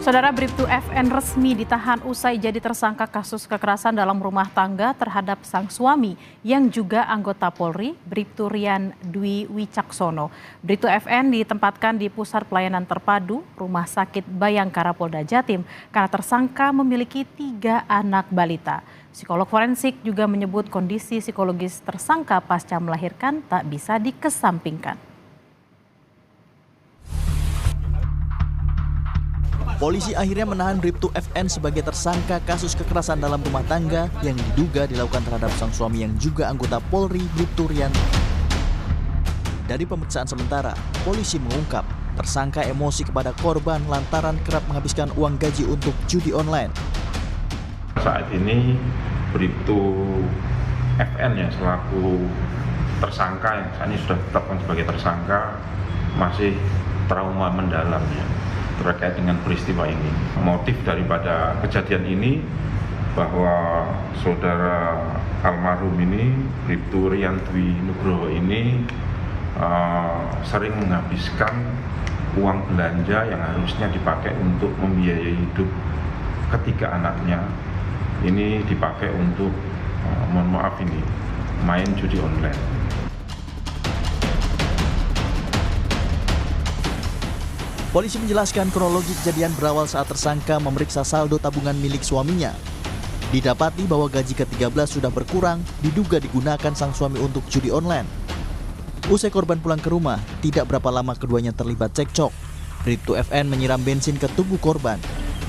Saudara, Bribtu FN resmi ditahan usai jadi tersangka kasus kekerasan dalam rumah tangga terhadap sang suami yang juga anggota Polri, Bribtu Rian Dwi Wicaksono. Bribtu FN ditempatkan di Pusat Pelayanan Terpadu Rumah Sakit Bayangkara Polda Jatim karena tersangka memiliki 3 anak balita. Psikolog forensik juga menyebut kondisi psikologis tersangka pasca melahirkan tak bisa dikesampingkan. Polisi akhirnya menahan Bribtu FN sebagai tersangka kasus kekerasan dalam rumah tangga yang diduga dilakukan terhadap sang suami yang juga anggota Polri, Bribtu Rian. Dari pemeriksaan sementara, polisi mengungkap tersangka emosi kepada korban lantaran kerap menghabiskan uang gaji untuk judi online. Saat ini Bribtu FN selaku tersangka yang saat ini sudah ditetapkan sebagai tersangka masih trauma mendalam terkait dengan peristiwa ini. Motif daripada kejadian ini bahwa saudara almarhum ini, Bribtu Rian Dwi Nugroho ini sering menghabiskan uang belanja yang harusnya dipakai untuk membiayai hidup ketiga anaknya. Ini dipakai untuk, main judi online. Polisi menjelaskan kronologi kejadian berawal saat tersangka memeriksa saldo tabungan milik suaminya. Didapati bahwa gaji ke-13 sudah berkurang, diduga digunakan sang suami untuk judi online. Usai korban pulang ke rumah, tidak berapa lama keduanya terlibat cekcok. Bribtu FN menyiram bensin ke tubuh korban.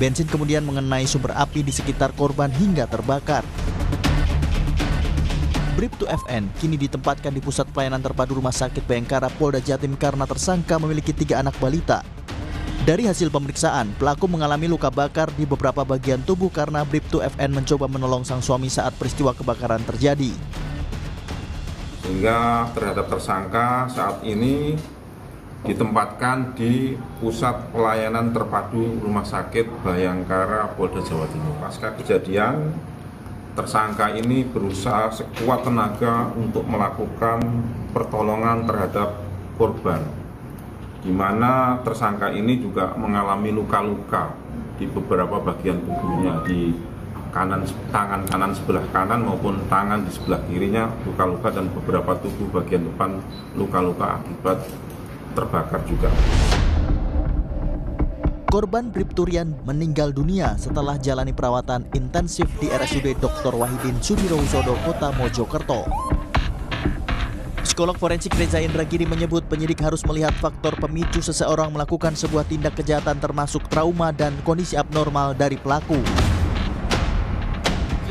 Bensin kemudian mengenai sumber api di sekitar korban hingga terbakar. Bribtu FN kini ditempatkan di Pusat Pelayanan Terpadu Rumah Sakit Bayangkara Polda Jatim karena tersangka memiliki 3 anak balita. Dari hasil pemeriksaan, pelaku mengalami luka bakar di beberapa bagian tubuh karena Bribtu FN mencoba menolong sang suami saat peristiwa kebakaran terjadi. Sehingga terhadap tersangka saat ini ditempatkan di Pusat Pelayanan Terpadu Rumah Sakit Bayangkara Polda Jawa Timur. Pasca kejadian, tersangka ini berusaha sekuat tenaga untuk melakukan pertolongan terhadap korban, di mana tersangka ini juga mengalami luka-luka di beberapa bagian tubuhnya, di tangan kanan sebelah kanan maupun tangan di sebelah kirinya luka-luka, dan beberapa tubuh bagian depan luka-luka akibat terbakar juga. Korban Bribtu Rian meninggal dunia setelah jalani perawatan intensif di RSUD Dr. Wahidin Sudirohusodo, Kota Mojokerto. Psikolog forensik Reza Indragiri menyebut penyidik harus melihat faktor pemicu seseorang melakukan sebuah tindak kejahatan termasuk trauma dan kondisi abnormal dari pelaku.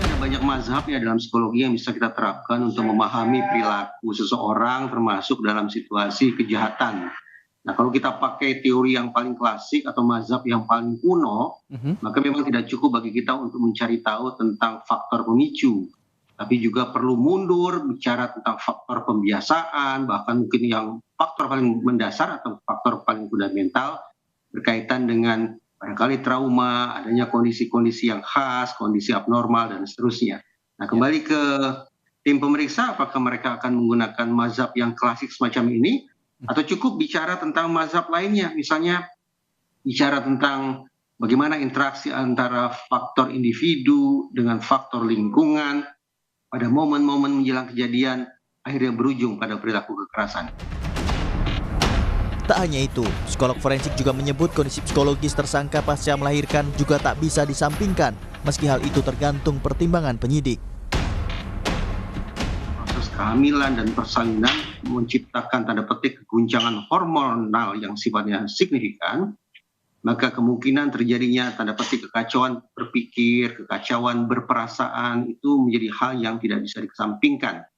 Ada banyak mazhab dalam psikologi yang bisa kita terapkan untuk memahami perilaku seseorang termasuk dalam situasi kejahatan. Nah, kalau kita pakai teori yang paling klasik atau mazhab yang paling kuno, maka memang tidak cukup bagi kita untuk mencari tahu tentang faktor pemicu. Tapi juga perlu mundur, bicara tentang faktor pembiasaan, bahkan mungkin yang faktor paling mendasar atau faktor paling fundamental berkaitan dengan barangkali trauma, adanya kondisi-kondisi yang khas, kondisi abnormal, dan seterusnya. Nah, kembali ke tim pemeriksa, apakah mereka akan menggunakan mazhab yang klasik semacam ini, atau cukup bicara tentang mazhab lainnya, misalnya bicara tentang bagaimana interaksi antara faktor individu dengan faktor lingkungan, pada momen-momen menjelang kejadian akhirnya berujung pada perilaku kekerasan. Tak hanya itu, psikolog forensik juga menyebut kondisi psikologis tersangka pasca melahirkan juga tak bisa disampingkan, meski hal itu tergantung pertimbangan penyidik. Proses kehamilan dan persalinan menciptakan tanda petik keguncangan hormonal yang sifatnya signifikan, maka kemungkinan terjadinya tanda petik kekacauan berpikir, kekacauan berperasaan itu menjadi hal yang tidak bisa dikesampingkan.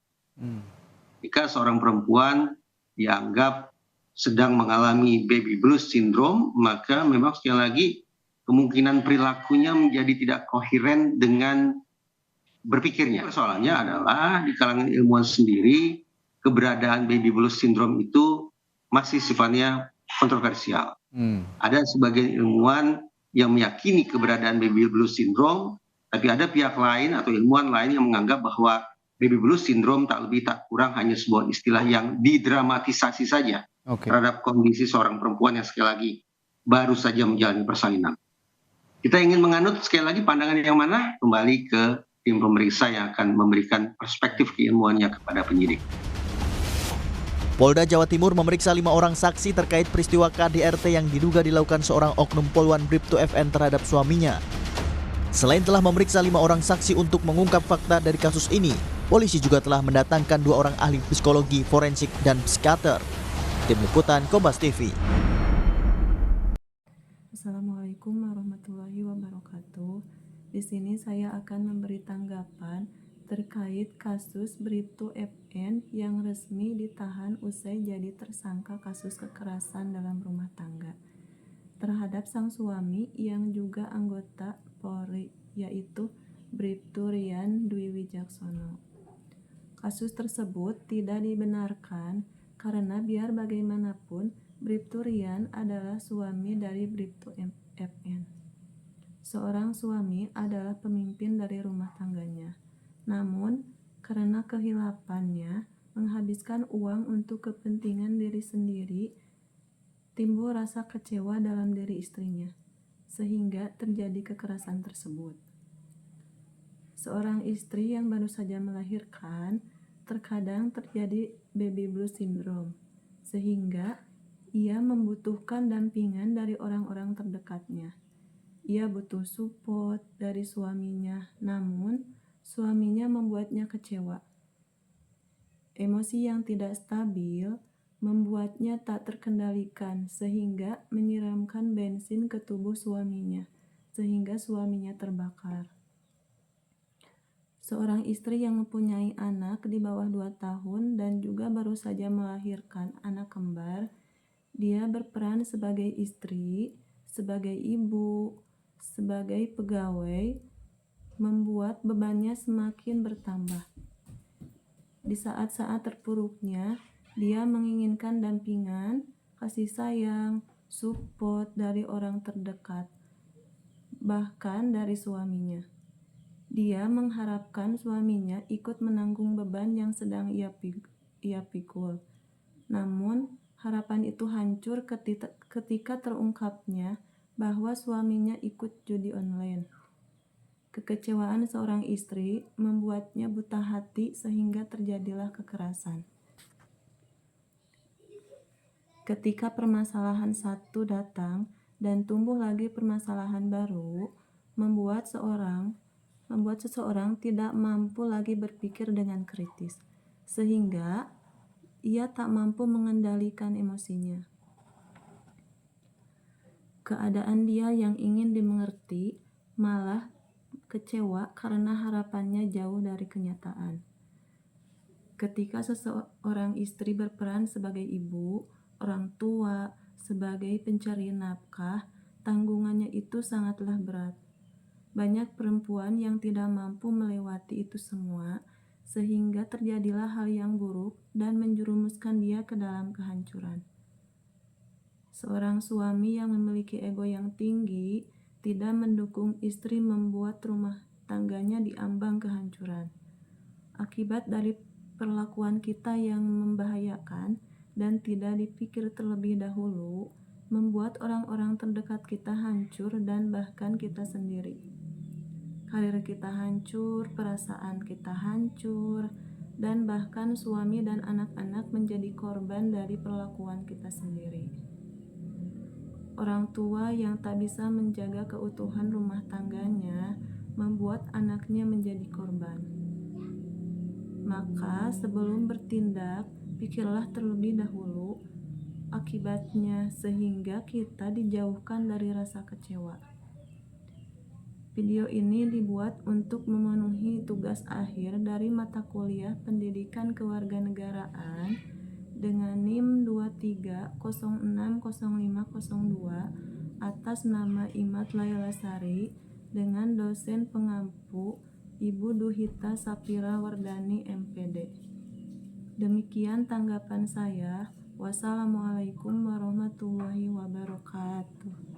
Jika seorang perempuan dianggap sedang mengalami baby blues syndrome, maka memang sekali lagi kemungkinan perilakunya menjadi tidak koheren dengan berpikirnya. Persoalannya adalah di kalangan ilmuwan sendiri, keberadaan baby blues syndrome itu masih sifatnya kontroversial. Ada sebagian ilmuwan yang meyakini keberadaan baby blues syndrome, tapi ada pihak lain atau ilmuwan lain yang menganggap bahwa baby blues syndrome tak lebih tak kurang hanya sebuah istilah yang didramatisasi saja terhadap kondisi seorang perempuan yang sekali lagi baru saja menjalani persalinan. Kita ingin menganut sekali lagi pandangan yang mana? Kembali ke tim pemeriksa yang akan memberikan perspektif keilmuannya kepada penyidik. Polda Jawa Timur memeriksa 5 orang saksi terkait peristiwa KDRT yang diduga dilakukan seorang oknum Poluan Bribtu FN terhadap suaminya. Selain telah memeriksa 5 orang saksi untuk mengungkap fakta dari kasus ini, polisi juga telah mendatangkan 2 orang ahli psikologi, forensik, dan psikiater. Tim Liputan Kompas TV. Assalamualaikum warahmatullahi wabarakatuh. Di sini saya akan memberi tanggapan terkait kasus Bribtu FN yang resmi ditahan usai jadi tersangka kasus kekerasan dalam rumah tangga terhadap sang suami yang juga anggota Polri, yaitu Bribtu Rian Dwi Wijaksono. Kasus tersebut tidak dibenarkan karena biar bagaimanapun Bribtu Rian adalah suami dari Bribtu FN. Seorang suami adalah pemimpin dari rumah tangganya. Namun, karena kehilafannya menghabiskan uang untuk kepentingan diri sendiri, timbul rasa kecewa dalam diri istrinya, sehingga terjadi kekerasan tersebut. Seorang istri yang baru saja melahirkan terkadang terjadi baby blues syndrome, sehingga ia membutuhkan dampingan dari orang-orang terdekatnya. Ia butuh support dari suaminya, namun suaminya membuatnya kecewa. Emosi yang tidak stabil membuatnya tak terkendalikan sehingga menyiramkan bensin ke tubuh suaminya, sehingga suaminya terbakar. Seorang istri yang mempunyai anak di bawah 2 tahun dan juga baru saja melahirkan anak kembar, dia berperan sebagai istri, sebagai ibu, sebagai pegawai, membuat bebannya semakin bertambah. Di saat-saat terpuruknya, dia menginginkan dampingan, kasih sayang, support dari orang terdekat, bahkan dari suaminya. Dia mengharapkan suaminya ikut menanggung beban yang sedang ia pikul. Namun, harapan itu hancur ketika terungkapnya bahwa suaminya ikut judi online. Kekecewaan seorang istri membuatnya buta hati sehingga terjadilah kekerasan. Ketika permasalahan satu datang dan tumbuh lagi permasalahan baru, membuat seseorang tidak mampu lagi berpikir dengan kritis, sehingga ia tak mampu mengendalikan emosinya. Keadaan dia yang ingin dimengerti malah kecewa karena harapannya jauh dari kenyataan. Ketika seseorang istri berperan sebagai ibu, orang tua, sebagai pencari nafkah, tanggungannya itu sangatlah berat. Banyak perempuan yang tidak mampu melewati itu semua, sehingga terjadilah hal yang buruk dan menjerumuskan dia ke dalam kehancuran. Seorang suami yang memiliki ego yang tinggi tidak mendukung istri membuat rumah tangganya diambang kehancuran. Akibat dari perlakuan kita yang membahayakan dan tidak dipikir terlebih dahulu, membuat orang-orang terdekat kita hancur dan bahkan kita sendiri. Karir kita hancur, perasaan kita hancur, dan bahkan suami dan anak-anak menjadi korban dari perlakuan kita sendiri. Orang tua yang tak bisa menjaga keutuhan rumah tangganya membuat anaknya menjadi korban. Maka sebelum bertindak, pikirlah terlebih dahulu akibatnya sehingga kita dijauhkan dari rasa kecewa. Video ini dibuat untuk memenuhi tugas akhir dari mata kuliah Pendidikan Kewarganegaraan dengan NIM 23060502 atas nama Imat Lailasari dengan dosen pengampu Ibu Duhita Sapira Wardani MPD. Demikian tanggapan saya. Wassalamualaikum warahmatullahi wabarakatuh.